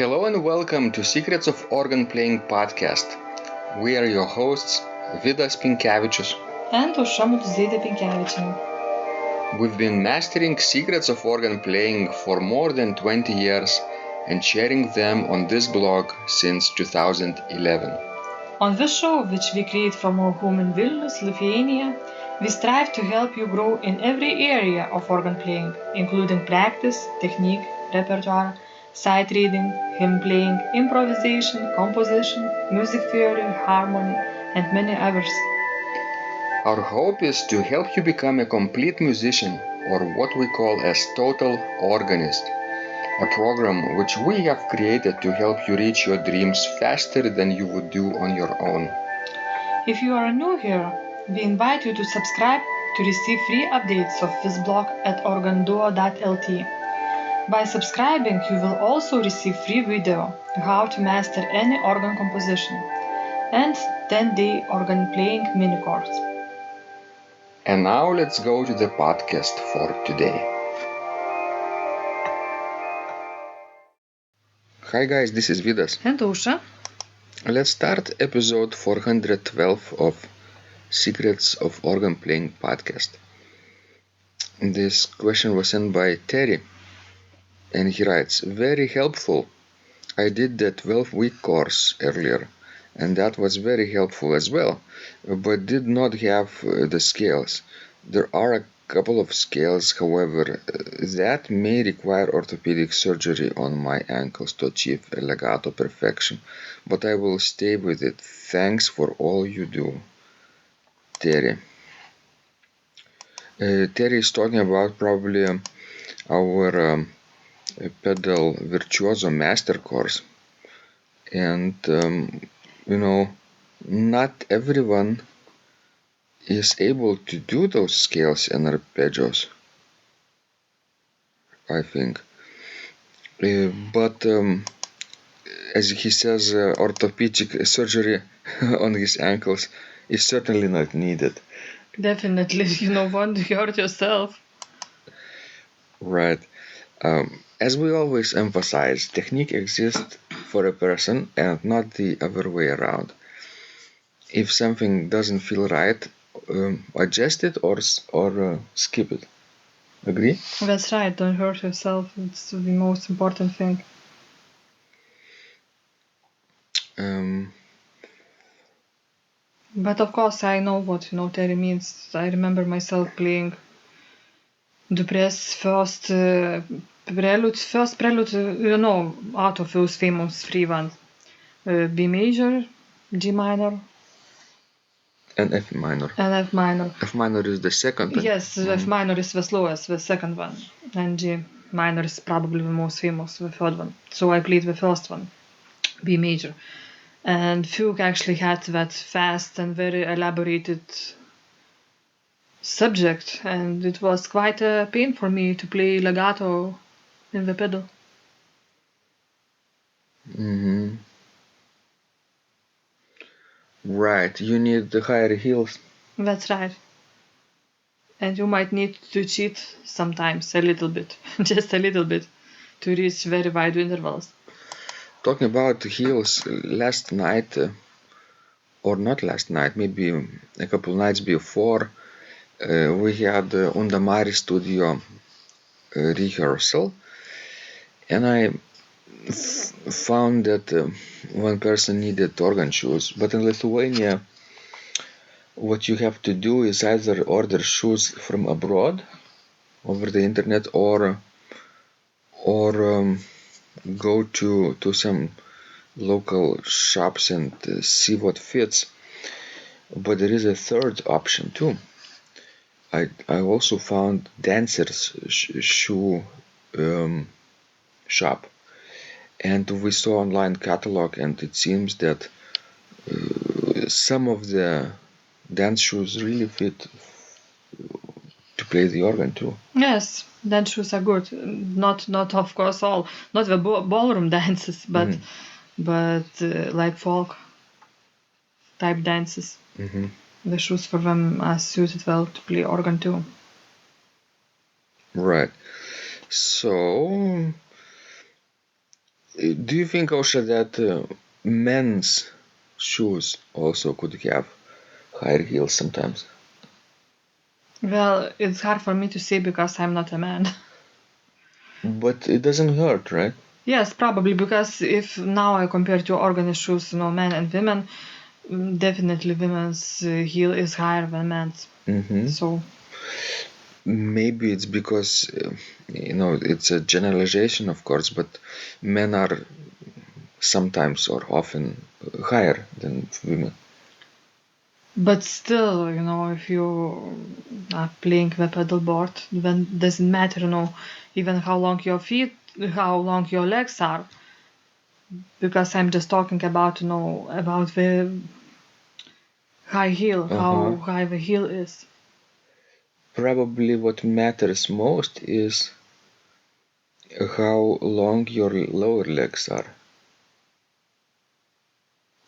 Hello and welcome to Secrets of Organ Playing podcast. We are your hosts, Vidas Pinkevičius and Aušra Pinkevičienė. We've been mastering secrets of organ playing for more than 20 years and sharing them on this blog since 2011. On this show, which we create from our home in Vilnius, Lithuania, we strive to help you grow in every area of organ playing, including practice, technique, repertoire, sight reading, hymn playing, improvisation, composition, music theory, harmony, and many others. Our hope is to help you become a complete musician, or what we call as total organist, a program which we have created to help you reach your dreams faster than you would do on your own. If you are new here, we invite you to subscribe to receive free updates of this blog at organduo.lt. By subscribing, you will also receive free video how to master any organ composition and 10-day organ playing mini course. And now let's go to the podcast for today. Hi guys, this is Vidas. And Aušra. Let's start episode 412 of Secrets of Organ Playing podcast. This question was sent by Terry, and he writes, very helpful. I did the 12-week course earlier, and that was very helpful as well, but did not have the scales. There are a couple of scales, however, that may require orthopedic surgery on my ankles to achieve a legato perfection, but I will stay with it. Thanks for all you do. Terry. Terry is talking about probably our pedal virtuoso master course, and not everyone is able to do those scales and arpeggios, I think, but as he says, orthopedic surgery on his ankles is certainly not needed. Definitely, you don't want to hurt yourself. Right. As we always emphasize, technique exists for a person and not the other way around. If something doesn't feel right, adjust it or skip it. Agree? That's right, don't hurt yourself. It's the most important thing. But of course I know what Terry means. I remember myself playing Dupre's first prelude, out of those famous three ones. B major, G minor, and F minor. And F minor. F minor is the second. Yes, F minor is the slowest, the second one. And G minor is probably the most famous, the third one. So I played the first one, B major. And Fugue actually had that fast and very elaborated subject, and it was quite a pain for me to play legato in the pedal. Mm-hmm. Right, you need the higher heels. That's right. And you might need to cheat sometimes a little bit, just a little bit, to reach very wide intervals. Talking about heels, last night, or not last night, maybe a couple nights before, we had Undamari studio rehearsal, and I found that one person needed organ shoes, but in Lithuania what you have to do is either order shoes from abroad over the internet or go to some local shops and see what fits. But there is a third option too. I also found dancers shoe shop, and we saw online catalog, and it seems that some of the dance shoes really fit to play the organ too. Yes, dance shoes are good. Not of course all, not the ballroom dances, but like folk type dances. Mm-hmm. The shoes for them are suited well to play organ too. Right. So Do you think, Osha, that men's shoes also could have higher heels sometimes? Well, it's hard for me to say because I'm not a man. But it doesn't hurt, right? Yes, probably, because if now I compare two organized shoes, men and women, definitely women's heel is higher than men's. Mm-hmm. So maybe it's because it's a generalization, of course, but men are sometimes or often higher than women. But still, if you are playing the pedal board, then doesn't matter, even how long your feet, how long your legs are. Because I'm just talking about, about the high heel, how high the heel is. Probably what matters most is how long your lower legs are.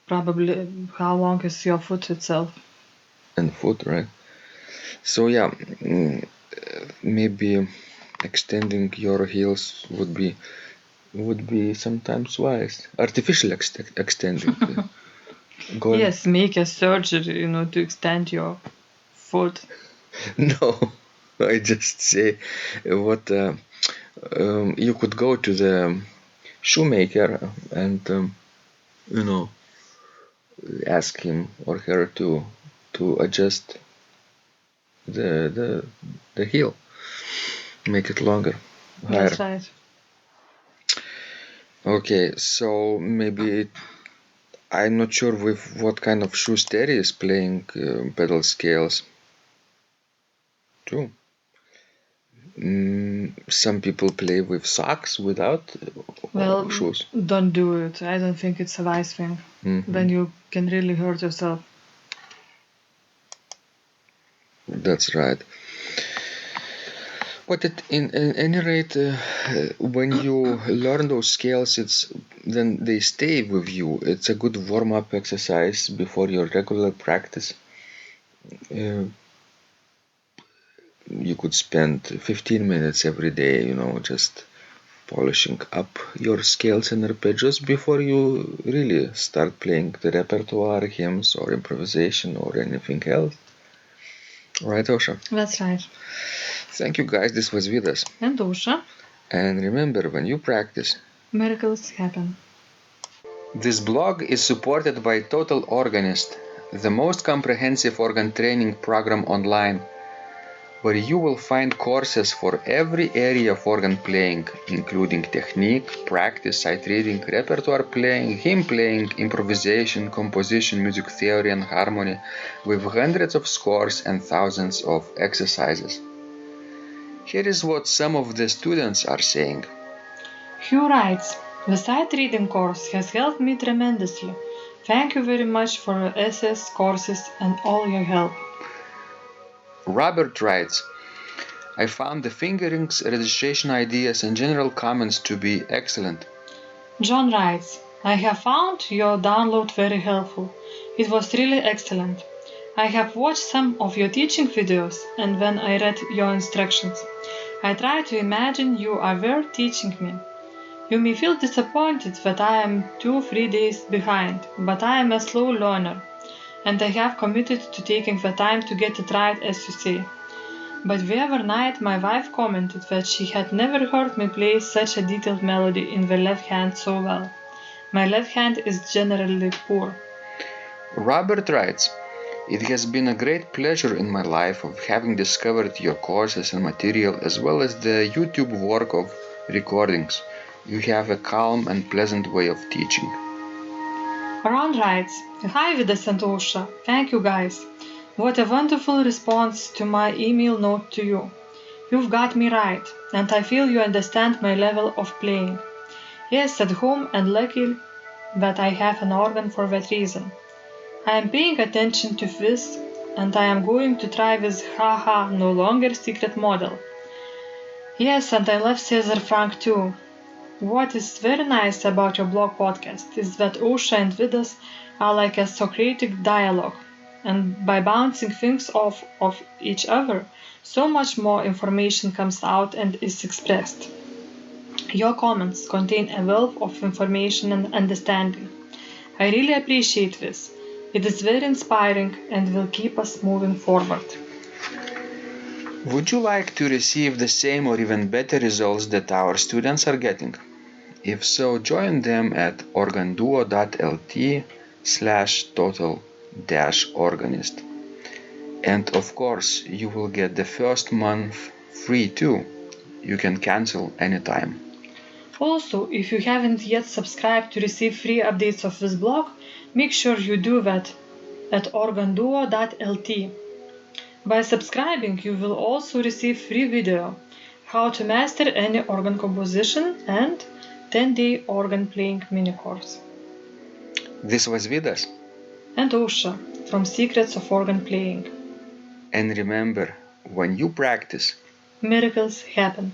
Probably how long is your foot itself. And foot, right? So yeah, maybe extending your heels would be sometimes wise. Artificial extending. Yes, make a surgery, to extend your foot. No, I just say what you could go to the shoemaker and ask him or her to adjust the heel, make it longer, higher. That's right. Okay, so maybe I'm not sure with what kind of shoes Terry is playing pedal scales. True. Some people play with socks without shoes. Don't do it. I don't think it's a wise thing. Then you can really hurt yourself. That's right. But at any rate, when you learn those scales, then they stay with you. It's a good warm-up exercise before your regular practice. You could spend 15 minutes every day, just polishing up your scales and arpeggios before you really start playing the repertoire, hymns, or improvisation, or anything else. Right, Osha? That's right. Thank you, guys. This was Vidas. And Osha. And remember, when you practice, miracles happen. This blog is supported by Total Organist, the most comprehensive organ training program online, where you will find courses for every area of organ playing, including technique, practice, sight reading, repertoire playing, hymn playing, improvisation, composition, music theory, and harmony, with hundreds of scores and thousands of exercises. Here is what some of the students are saying. Hugh writes, "The sight reading course has helped me tremendously. Thank you very much for your essays, courses, and all your help." Robert writes, "I found the fingerings, registration ideas, and general comments to be excellent." John writes, "I have found your download very helpful. It was really excellent. I have watched some of your teaching videos, and when I read your instructions, I tried to imagine you are there teaching me. You may feel disappointed that I am 2-3 days behind, but I am a slow learner, and I have committed to taking the time to get it right, as you say. But the other night my wife commented that she had never heard me play such a detailed melody in the left hand so well. My left hand is generally poor." Robert writes, "It has been a great pleasure in my life of having discovered your courses and material as well as the YouTube work of recordings. You have a calm and pleasant way of teaching." Ron writes, "Hi Vidas and Osha, thank you guys. What a wonderful response to my email note to you. You've got me right, and I feel you understand my level of playing. Yes, at home, and lucky that I have an organ for that reason. I am paying attention to this, and I am going to try this haha no longer secret model. Yes, and I love Cesar Frank too. What is very nice about your blog podcast is that Osha and Vidas are like a Socratic dialogue, and by bouncing things off of each other, so much more information comes out and is expressed. Your comments contain a wealth of information and understanding. I really appreciate this. It is very inspiring and will keep us moving forward. Would you like to receive the same or even better results that our students are getting? If so, join them at organduo.lt/total-organist. And of course, you will get the first month free too. You can cancel anytime. Also, if you haven't yet subscribed to receive free updates of this blog, make sure you do that at organduo.lt. By subscribing, you will also receive free video, how to master any organ composition and 10-day organ playing mini course. This was Vidas. And Ausra from Secrets of Organ Playing. And remember, when you practice, miracles happen.